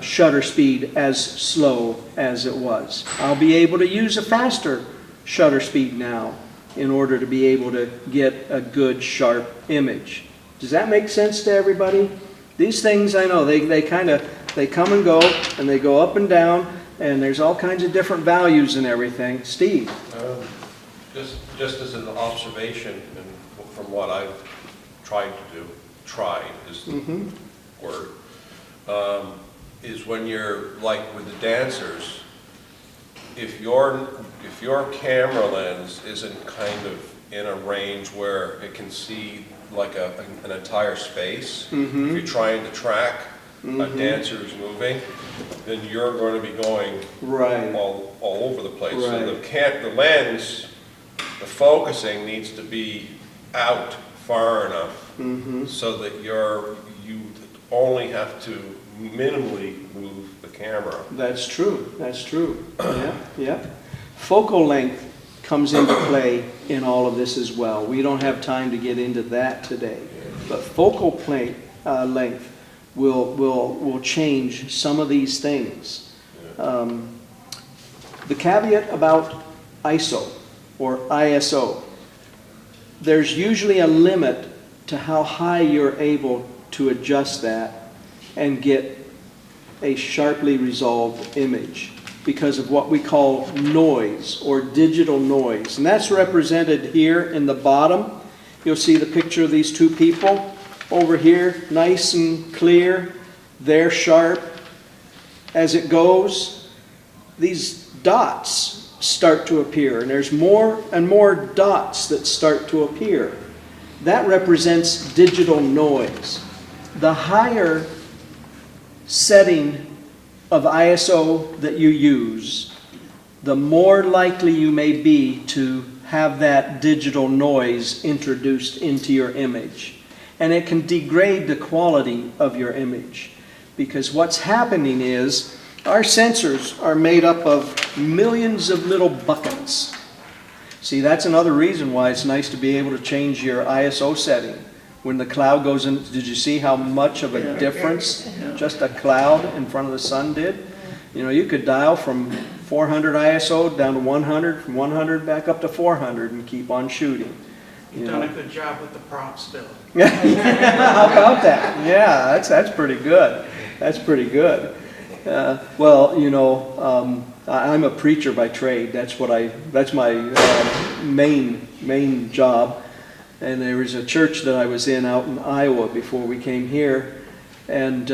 shutter speed as slow as it was. I'll be able to use a faster shutter speed now in order to be able to get a good sharp image. Does that make sense to everybody? These things, I know, they come and go, and they go up and down, and there's all kinds of different values and everything. Steve? Just as an observation, and from what I've tried to do, tried is the word, is when you're like with the dancers, if your camera lens isn't kind of in a range where it can see like an entire space, if you're trying to track a dancer's moving, then you're going to be going all over the place. So the lens, the focusing needs to be out far enough so that you only have to minimally move the camera. That's true. That's true. Yeah. Focal length comes into play in all of this as well. We don't have time to get into that today, but focal length will change some of these things. The caveat about ISO or ISO, there's usually a limit to how high you're able to adjust that and get a sharply resolved image because of what we call noise or digital noise. And that's represented here in the bottom. You'll see the picture of these two people over here, nice and clear. They're sharp. As it goes, these dots start to appear, and there's more and more dots that start to appear. That represents digital noise. The higher setting of ISO that you use, the more likely you may be to have that digital noise introduced into your image. And it can degrade the quality of your image. Because what's happening is our sensors are made up of millions of little buckets. See, that's another reason why it's nice to be able to change your ISO setting. When the cloud goes in, did you see how much of a difference just a cloud in front of the sun did? You know, you could dial from 400 ISO down to 100, from 100 back up to 400 and keep on shooting. You've done a good job with the props, Bill. How about that? Yeah, that's pretty good. That's pretty good. Well, you know, I'm a preacher by trade. That's my main job. And there was a church that I was in out in Iowa before we came here, and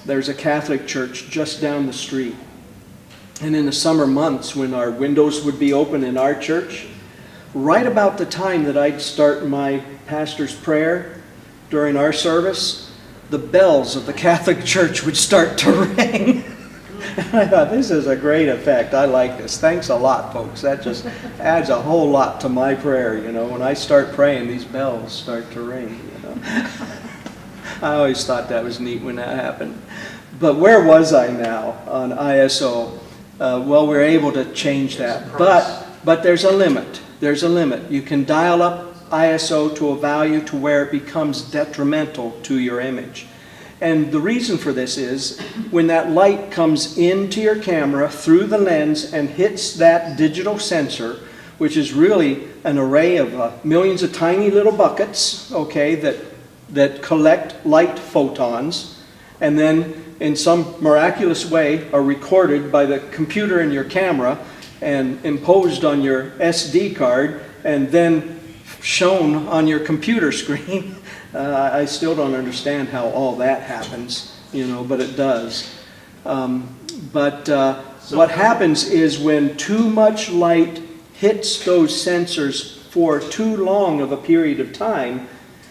there's a Catholic church just down the street. And in the summer months, when our windows would be open in our church, right about the time that I'd start my pastor's prayer during our service, the bells of the Catholic Church would start to ring. And I thought, this is a great effect. I like this. Thanks a lot, folks. That just adds a whole lot to my prayer, you know. When I start praying, these bells start to ring, you know. I always thought that was neat when that happened. But where was I now on ISO? Well, we're able to change that. But there's a limit. There's a limit. You can dial up ISO to a value to where it becomes detrimental to your image. And the reason for this is when that light comes into your camera through the lens and hits that digital sensor, which is really an array of millions of tiny little buckets, okay, that collect light photons, and then in some miraculous way are recorded by the computer in your camera and imposed on your SD card and then shown on your computer screen. I still don't understand how all that happens, you know, but it does. What happens is when too much light hits those sensors for too long of a period of time,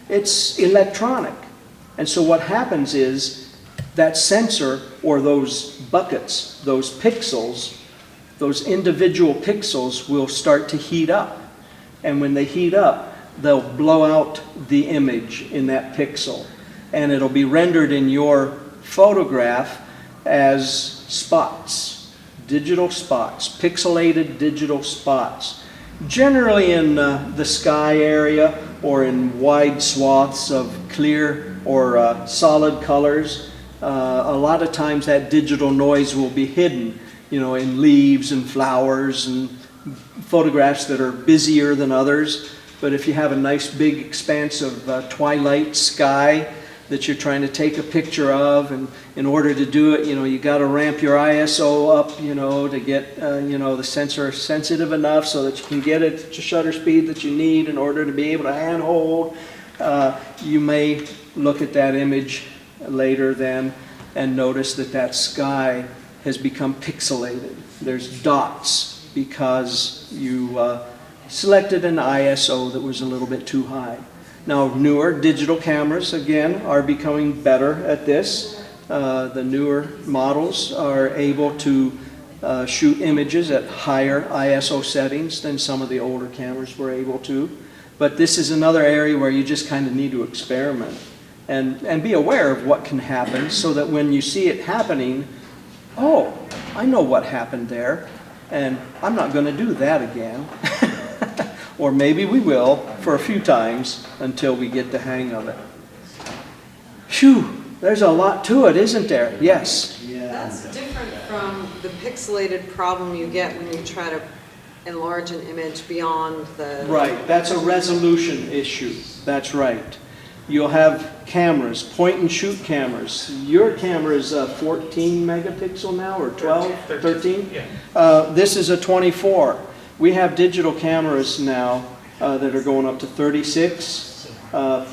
it's electronic. And so what happens is that sensor, or those buckets, those pixels, those individual pixels will start to heat up. And when they heat up, they'll blow out the image in that pixel. And it'll be rendered in your photograph as spots, digital spots, pixelated digital spots. Generally in the sky area or in wide swaths of clear or solid colors. A lot of times that digital noise will be hidden, you know, in leaves and flowers and photographs that are busier than others. But if you have a nice big expanse of twilight sky that you're trying to take a picture of, and in order to do it, you know, you got to ramp your ISO up, you know, to get, you know, the sensor sensitive enough so that you can get it at the shutter speed that you need in order to be able to handhold. You may look at that image later then and notice that that sky has become pixelated. There's dots because you selected an ISO that was a little bit too high. Now, newer digital cameras, again, are becoming better at this. The newer models are able to shoot images at higher ISO settings than some of the older cameras were able to. But this is another area where you just kind of need to experiment and be aware of what can happen so that when you see it happening, oh, I know what happened there, and I'm not going to do that again. Or maybe we will for a few times until we get the hang of it. Phew, there's a lot to it, isn't there? Yes. That's different from the pixelated problem you get when you try to enlarge an image beyond the... Right, that's a resolution issue. That's right. You'll have cameras, point and shoot cameras. Your camera is 14 megapixel now, or 12? 13? Yeah. This is a 24. We have digital cameras now that are going up to 36. What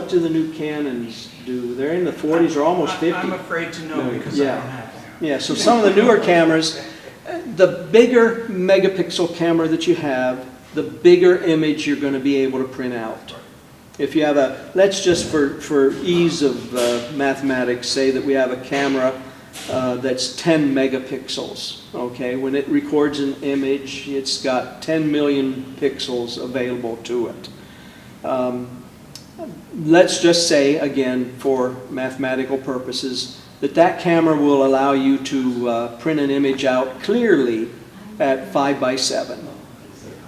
do the new Canons do? They're in the 40s or almost 50. I'm afraid to know because I don't have one. Yeah, so some of the newer cameras, the bigger megapixel camera that you have, the bigger image you're going to be able to print out. If you have a, let's just for ease of mathematics say that we have a camera that's 10 megapixels, okay? When it records an image, it's got 10 million pixels available to it. Let's just say, again, for mathematical purposes, that camera will allow you to print an image out clearly at 5:7.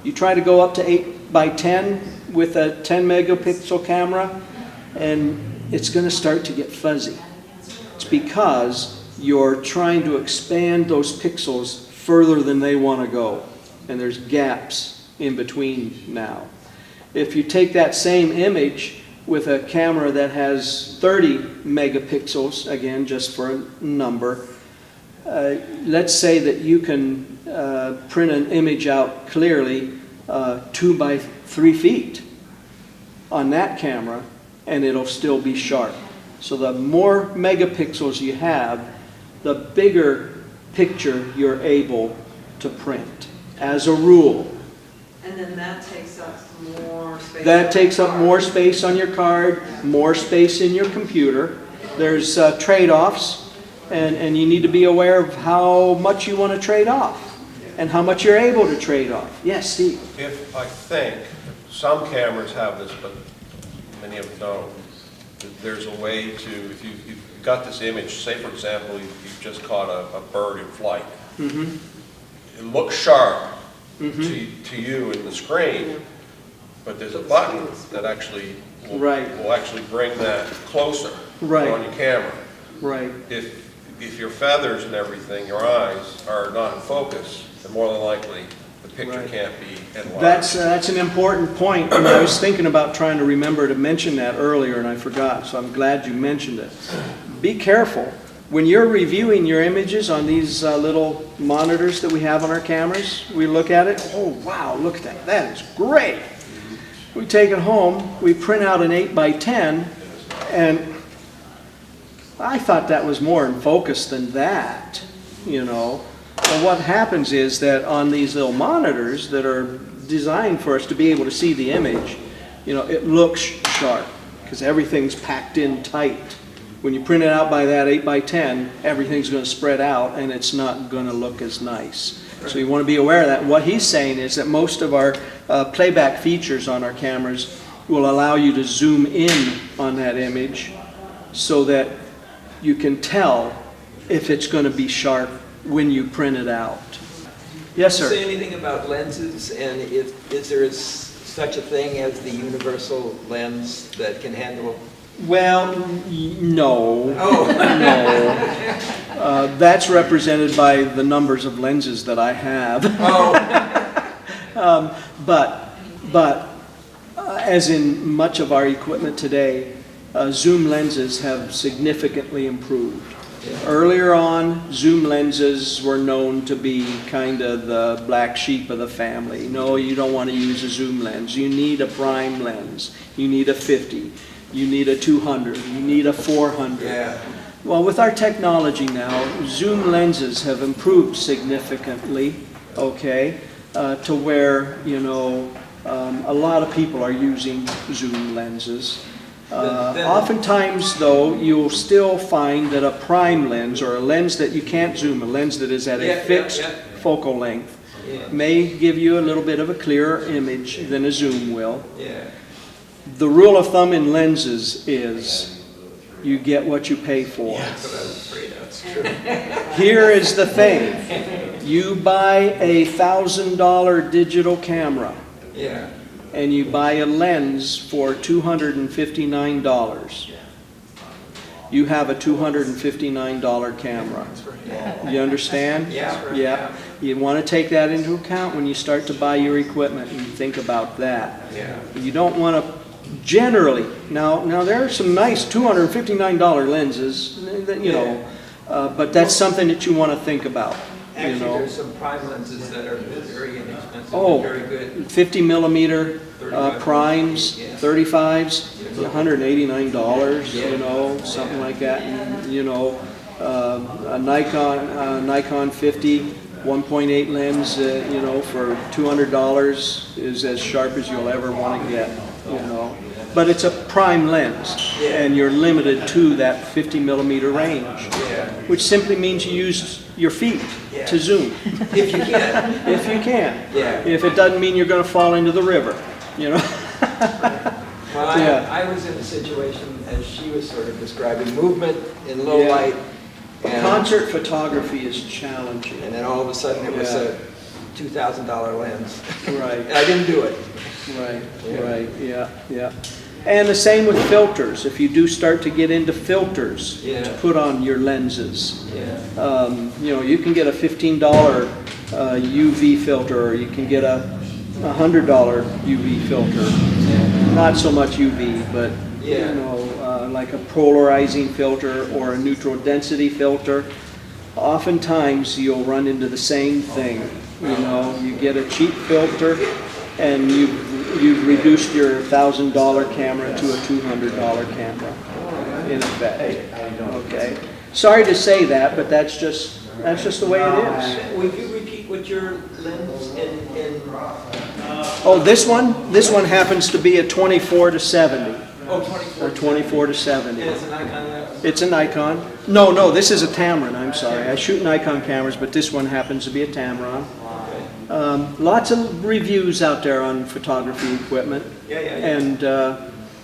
You try to go up to 8:10 with a 10 megapixel camera, and it's going to start to get fuzzy. It's because you're trying to expand those pixels further than they want to go. And there's gaps in between now. If you take that same image with a camera that has 30 megapixels, again, just for a number, let's say that you can print an image out clearly 2 by 3 feet on that camera, and it'll still be sharp. So the more megapixels you have, the bigger picture you're able to print. as a rule. And then that takes up more space. That takes up more space on your card, more space in your computer. There's trade-offs, and you need to be aware of how much you want to trade off and how much you're able to trade off. Yes, Steve? If, I think, some cameras have this, but many of them don't, that there's a way to, if you've got this image, say for example, you've just caught a bird in flight. Mm-hmm. It looks sharp Mm-hmm. to you in the screen, but there's a button that actually will actually bring that closer on your camera. Right. If your feathers and everything, your eyes, are not in focus, then more than likely the picture can't be enlarged. That's an important point, and I was thinking about trying to remember to mention that earlier, and I forgot, so I'm glad you mentioned it. Be careful. When you're reviewing your images on these little monitors that we have on our cameras, we look at it, oh wow, look at that, that is great. We take it home, we print out an 8x10, and I thought that was more in focus than that, you know. But what happens is that on these little monitors that are designed for us to be able to see the image, you know, it looks sharp because everything's packed in tight. When you print it out by that 8x10, everything's going to spread out and it's not going to look as nice. So you want to be aware of that. What he's saying is that most of our playback features on our cameras will allow you to zoom in on that image so that you can tell if it's going to be sharp when you print it out. Yes, sir? Say anything about lenses, and is there such a thing as the universal lens that can handle? Well, no. Oh. No. That's represented by the numbers of lenses that I have. Oh. But as in much of our equipment today, zoom lenses have significantly improved. Yeah. Earlier on, zoom lenses were known to be kind of the black sheep of the family. No, you don't want to use a zoom lens. You need a prime lens. You need a 50. You need a 200. You need a 400. Yeah. Well, with our technology now, zoom lenses have improved significantly, okay, to where, you know, a lot of people are using zoom lenses. Oftentimes, though, you'll still find that a prime lens, or a lens that you can't zoom, a lens that is at a fixed focal length, may give you a little bit of a clearer image than a zoom will. Yeah. The rule of thumb in lenses is you get what you pay for. That's what I was afraid of. That's true. Here is the thing. You buy a $1,000 digital camera. Yeah. And you buy a lens for $259. You have a $259 camera. You understand? Yeah. Yeah. You want to take that into account when you start to buy your equipment and think about that. Yeah. You don't want to generally. Now there are some nice $259 lenses, you know, but that's something that you want to think about. Actually, you know. there's some prime lenses that are very inexpensive Oh, and very good. 50 millimeter primes, yeah. 35s, $189, you know, something like that. And, you know, a Nikon 50, 1.8 lens, you know, for $200 is as sharp as you'll ever want to get, you know. But it's a prime lens, and you're limited to that 50 millimeter range, which simply means you use your feet to zoom. If you can. If you can. Yeah. If it doesn't mean you're going to fall into the river, you know. Well, I was in a situation, as she was sort of describing, movement in low light. And concert photography is challenging. And then all of a sudden it was a $2,000 lens. Right. And I didn't do it. Right, right, yeah. And the same with filters. If you do start to get into filters to put on your lenses, you know, you can get a $15 UV filter, or you can get a $100 UV filter. Not so much UV, but you know, like a polarizing filter or a neutral density filter. Oftentimes you'll run into the same thing. You know, you get a cheap filter, and you've reduced your $1,000 camera to a $200 camera, in effect. Okay. Sorry to say that, but that's just the way it is. Would you repeat what put your lens in? Oh, this one happens to be a 24 to 70, Oh, 24. or 24 to 70. And it's a Nikon lens? It's a Nikon. No, this is a Tamron, I'm sorry. I shoot Nikon cameras, but this one happens to be a Tamron. Lots of reviews out there on photography equipment. Yeah. And,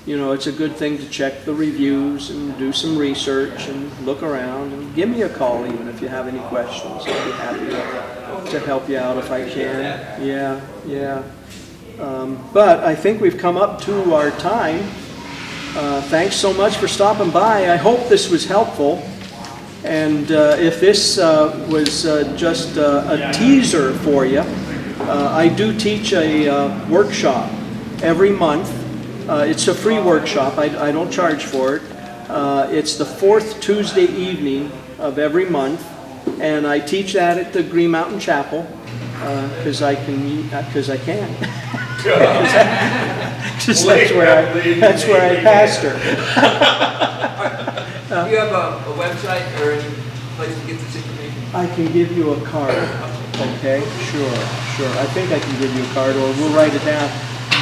you know, it's a good thing to check the reviews and do some research and look around. And give me a call even if you have any questions. I'll be happy to help you out if I can. Yeah. But I think we've come up to our time. Thanks so much for stopping by. I hope this was helpful. And if this was just a teaser for you, I do teach a workshop every month. It's a free workshop. I don't charge for it. It's the fourth Tuesday evening of every month, and I teach that at the Gorham Mountain Chapel because I can. Because that's where I pastor. Do you have a website or any place to get this information? I can give you a card. Okay, sure. I think I can give you a card, or we'll write it down.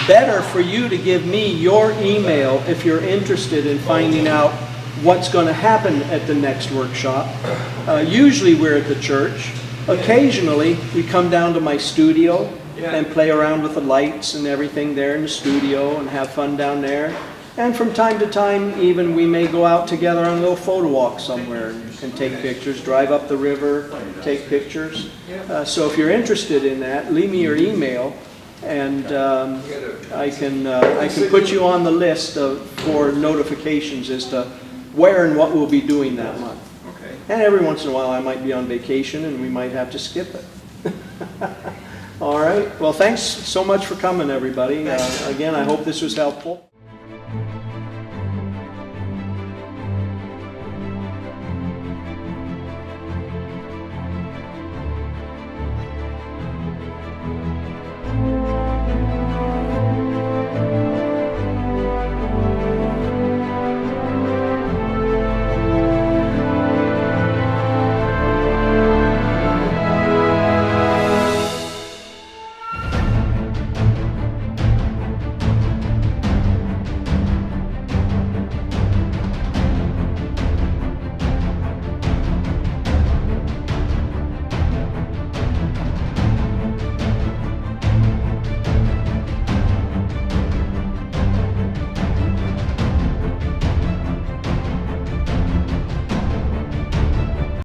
Better for you to give me your email if you're interested in finding out what's going to happen at the next workshop. Usually we're at the church. Occasionally we come down to my studio and play around with the lights and everything there in the studio and have fun down there. And from time to time, even we may go out together on a little photo walk somewhere and take pictures, drive up the river, take pictures. So if you're interested in that, leave me your email, and I can put you on the list for notifications as to where and what we'll be doing that month. Okay. And every once in a while, I might be on vacation, and we might have to skip it. All right. Well, thanks so much for coming, everybody. Again, I hope this was helpful.